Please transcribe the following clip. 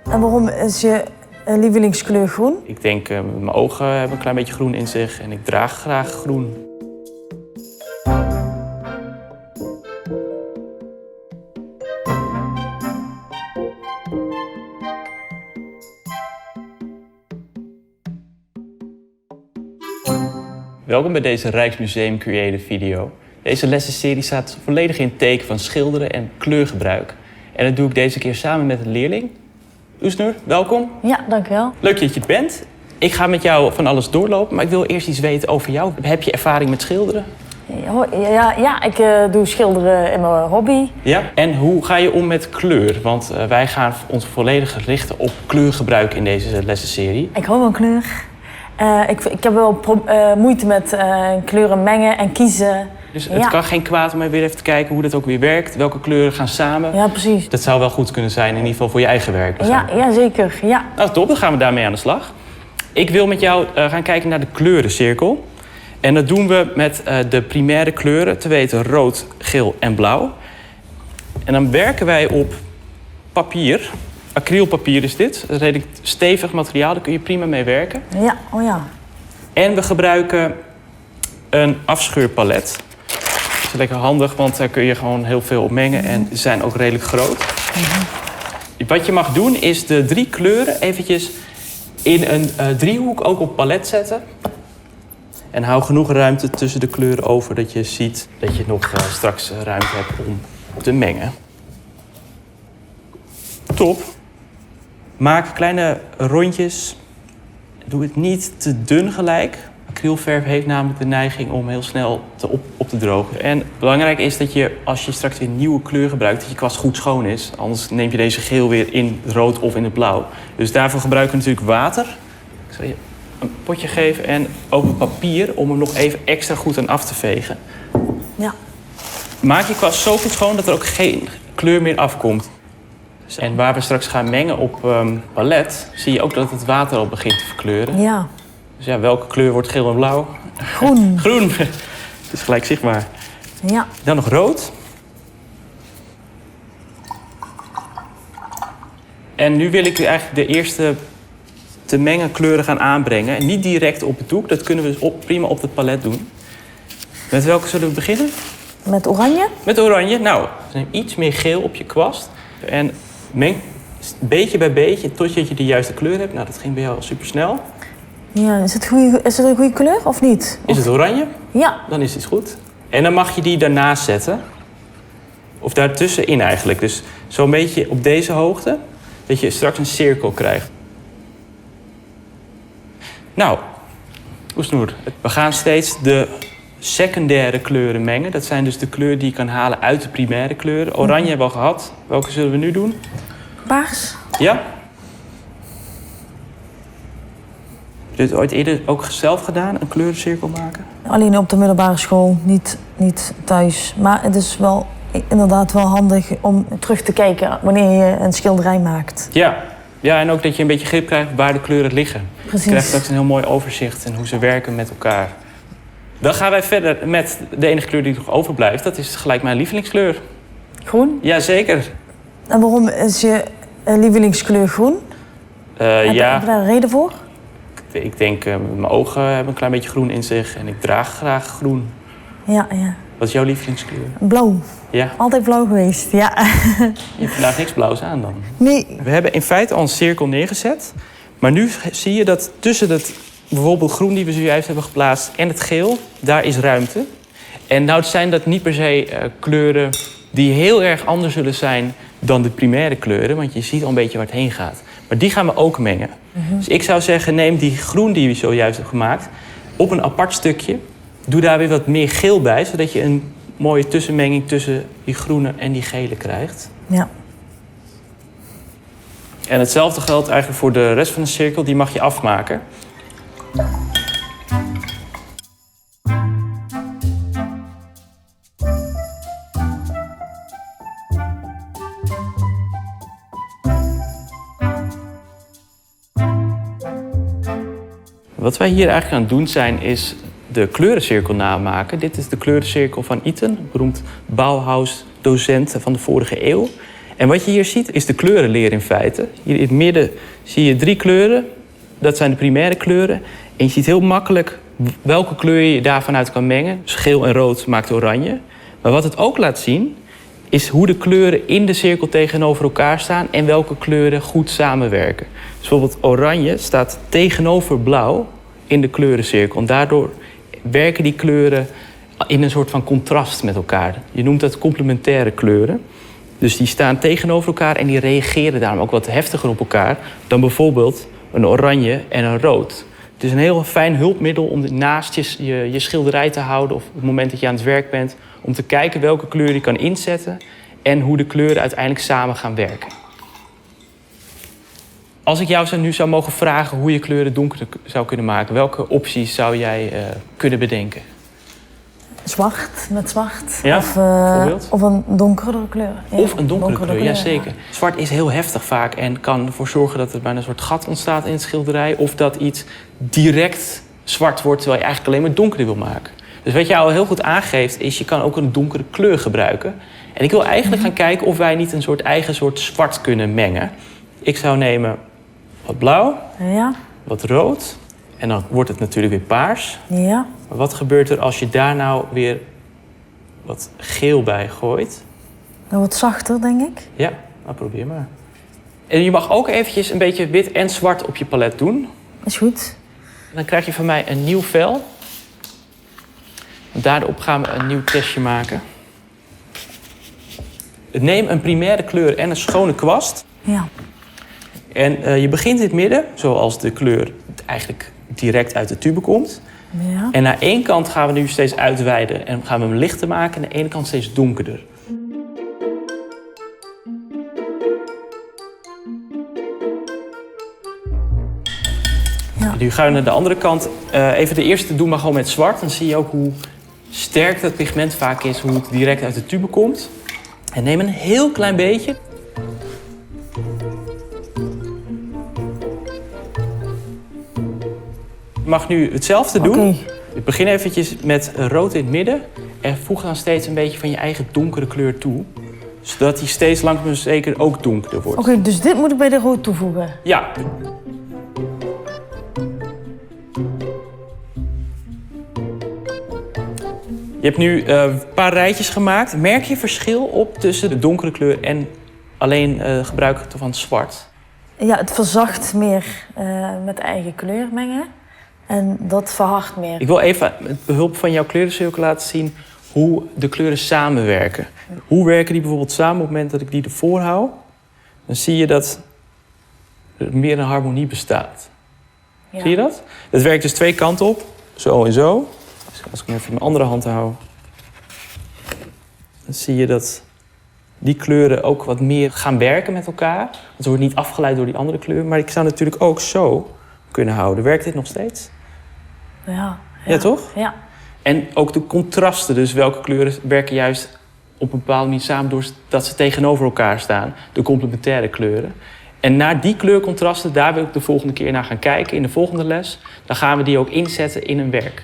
En waarom is je lievelingskleur groen? Ik denk, mijn ogen hebben een klein beetje groen in zich en ik draag graag groen. Welkom bij deze Rijksmuseum Creative video. Deze lessenserie staat volledig in het teken van schilderen en kleurgebruik. En dat doe ik deze keer samen met een leerling. Oesnoer, welkom. Ja, dankjewel. Leuk dat je het bent. Ik ga met jou van alles doorlopen, maar ik wil eerst iets weten over jou. Heb je ervaring met schilderen? Ja, ik doe schilderen in mijn hobby. Ja. En hoe ga je om met kleur? Want wij gaan ons volledig richten op kleurgebruik in deze lessenserie. Ik hou van kleur. Ik heb wel moeite met kleuren mengen en kiezen. Dus het kan geen kwaad om even weer even te kijken hoe dat ook weer werkt. Welke kleuren gaan samen? Ja, precies. Dat zou wel goed kunnen zijn, in ieder geval voor je eigen werk. Ja, zeker. Ja. Nou, top. Dan gaan we daarmee aan de slag. Ik wil met jou gaan kijken naar de kleurencirkel. En dat doen we met de primaire kleuren, te weten rood, geel en blauw. En dan werken wij op papier. Acrylpapier is dit. Dat is een redelijk stevig materiaal, daar kun je prima mee werken. Ja, oh ja. En we gebruiken een afscheurpalet. Dat is lekker handig, want daar kun je gewoon heel veel op mengen en ze zijn ook redelijk groot. Wat je mag doen is de 3 kleuren eventjes in een driehoek ook op palet zetten. En hou genoeg ruimte tussen de kleuren over dat je ziet dat je nog straks ruimte hebt om te mengen. Top. Maak kleine rondjes. Doe het niet te dun gelijk. Acrylverf heeft namelijk de neiging om heel snel op te drogen. En belangrijk is dat je, als je straks weer nieuwe kleur gebruikt, dat je kwast goed schoon is. Anders neem je deze geel weer in het rood of in het blauw. Dus daarvoor gebruiken we natuurlijk water. Ik zal je een potje geven en ook een papier om hem nog even extra goed aan af te vegen. Ja. Maak je kwast zo goed schoon dat er ook geen kleur meer afkomt. En waar we straks gaan mengen op palet, zie je ook dat het water al begint te verkleuren. Ja. Dus ja, welke kleur wordt geel en blauw? Groen. Groen. Het is gelijk zichtbaar. Ja. Dan nog rood. En nu wil ik eigenlijk de eerste te mengen kleuren gaan aanbrengen. En niet direct op het doek, dat kunnen we prima op het palet doen. Met welke zullen we beginnen? Met oranje? Met oranje. Nou, neem iets meer geel op je kwast. En meng beetje bij beetje totdat je de juiste kleur hebt. Nou, dat ging bij jou super snel. Ja, is het een goede kleur of niet? Is het oranje? Ja. Dan is het goed. En dan mag je die daarnaast zetten. Of daartussenin eigenlijk. Dus zo'n beetje op deze hoogte. Dat je straks een cirkel krijgt. Nou, Oesnoer, we gaan steeds de secundaire kleuren mengen. Dat zijn dus de kleuren die je kan halen uit de primaire kleuren. Oranje hebben we al gehad. Welke zullen we nu doen? Paars. Ja? Heb je dit ooit eerder ook zelf gedaan, een kleurencirkel maken? Alleen op de middelbare school, niet thuis. Maar het is wel inderdaad wel handig om terug te kijken wanneer je een schilderij maakt. Ja, en ook dat je een beetje grip krijgt waar de kleuren liggen. Precies. Je krijgt straks een heel mooi overzicht en hoe ze werken met elkaar. Dan gaan wij verder met de enige kleur die nog overblijft. Dat is gelijk mijn lievelingskleur. Groen? Jazeker. En waarom is je lievelingskleur groen? Heb je daar een reden voor? Ik denk, mijn ogen hebben een klein beetje groen in zich en ik draag graag groen. Ja. Wat is jouw lievelingskleur? Blauw. Ja. Altijd blauw geweest, ja. Je hebt vandaag niks blauws aan dan? Nee. We hebben in feite al een cirkel neergezet. Maar nu zie je dat tussen dat bijvoorbeeld groen die we zojuist hebben geplaatst en het geel, daar is ruimte. En nou zijn dat niet per se kleuren die heel erg anders zullen zijn dan de primaire kleuren, want je ziet al een beetje waar het heen gaat. Maar die gaan we ook mengen. Dus ik zou zeggen, neem die groen die we zojuist hebben gemaakt op een apart stukje. Doe daar weer wat meer geel bij, zodat je een mooie tussenmenging tussen die groene en die gele krijgt. Ja. En hetzelfde geldt eigenlijk voor de rest van de cirkel, die mag je afmaken. Wat wij hier eigenlijk aan het doen zijn, is de kleurencirkel namaken. Dit is de kleurencirkel van Itten, beroemd Bauhaus-docent van de vorige eeuw. En wat je hier ziet is de kleurenleer in feite. Hier in het midden zie je 3 kleuren. Dat zijn de primaire kleuren. En je ziet heel makkelijk welke kleur je daarvan uit kan mengen. Dus geel en rood maakt oranje. Maar wat het ook laat zien, is hoe de kleuren in de cirkel tegenover elkaar staan en welke kleuren goed samenwerken. Dus bijvoorbeeld oranje staat tegenover blauw in de kleurencirkel. En daardoor werken die kleuren in een soort van contrast met elkaar. Je noemt dat complementaire kleuren. Dus die staan tegenover elkaar en die reageren daarom ook wat heftiger op elkaar dan bijvoorbeeld een oranje en een rood. Het is een heel fijn hulpmiddel om naast je schilderij te houden of op het moment dat je aan het werk bent, om te kijken welke kleur je kan inzetten en hoe de kleuren uiteindelijk samen gaan werken. Als ik jou nu zou mogen vragen hoe je kleuren donkerder zou kunnen maken, welke opties zou jij kunnen bedenken? Zwart, met zwart. Ja, Of een donkerdere kleur. Ja, of een donkere kleur, ja zeker. Ja. Zwart is heel heftig vaak en kan ervoor zorgen dat er bijna een soort gat ontstaat in het schilderij. Of dat iets direct zwart wordt terwijl je eigenlijk alleen maar donkerder wil maken. Dus wat jou al heel goed aangeeft is, je kan ook een donkere kleur gebruiken. En ik wil eigenlijk gaan kijken of wij niet een eigen soort zwart kunnen mengen. Ik zou nemen wat blauw, wat rood. En dan wordt het natuurlijk weer paars. Ja. Maar wat gebeurt er als je daar nou weer wat geel bij gooit? Dan wordt het zachter, denk ik. Ja, nou probeer maar. En je mag ook eventjes een beetje wit en zwart op je palet doen. Is goed. En dan krijg je van mij een nieuw vel. En daarop gaan we een nieuw testje maken. Neem een primaire kleur en een schone kwast. Ja. En je begint in het midden, zoals de kleur eigenlijk direct uit de tube komt. Ja. En naar één kant gaan we nu steeds uitweiden en gaan we hem lichter maken. En aan de ene kant steeds donkerder. Ja. Nu gaan we naar de andere kant. Even de eerste doen maar gewoon met zwart. Dan zie je ook hoe sterk dat pigment vaak is, hoe het direct uit de tube komt. En neem een heel klein beetje. Je mag nu hetzelfde doen. Okay. Begin eventjes met rood in het midden. En voeg dan steeds een beetje van je eigen donkere kleur toe. Zodat die steeds langzaam maar zeker ook donkerder wordt. Oké, dus dit moet ik bij de rood toevoegen? Ja. Je hebt nu een paar rijtjes gemaakt. Merk je verschil op tussen de donkere kleur en alleen gebruik van zwart? Ja, het verzacht meer met eigen kleur mengen. En dat verhardt meer. Ik wil even met behulp van jouw kleurencirkel laten zien hoe de kleuren samenwerken. Hoe werken die bijvoorbeeld samen op het moment dat ik die ervoor hou? Dan zie je dat er meer een harmonie bestaat. Ja. Zie je dat? Het werkt dus twee kanten op. Zo en zo. Dus als ik hem even in mijn andere hand hou, dan zie je dat die kleuren ook wat meer gaan werken met elkaar. Want ze worden niet afgeleid door die andere kleur. Maar ik zou natuurlijk ook zo kunnen houden. Werkt dit nog steeds? Ja. Ja, toch? Ja. En ook de contrasten, dus welke kleuren werken juist op een bepaalde manier samen doordat ze tegenover elkaar staan. De complementaire kleuren. En naar die kleurcontrasten, daar wil ik de volgende keer naar gaan kijken in de volgende les. Dan gaan we die ook inzetten in een werk.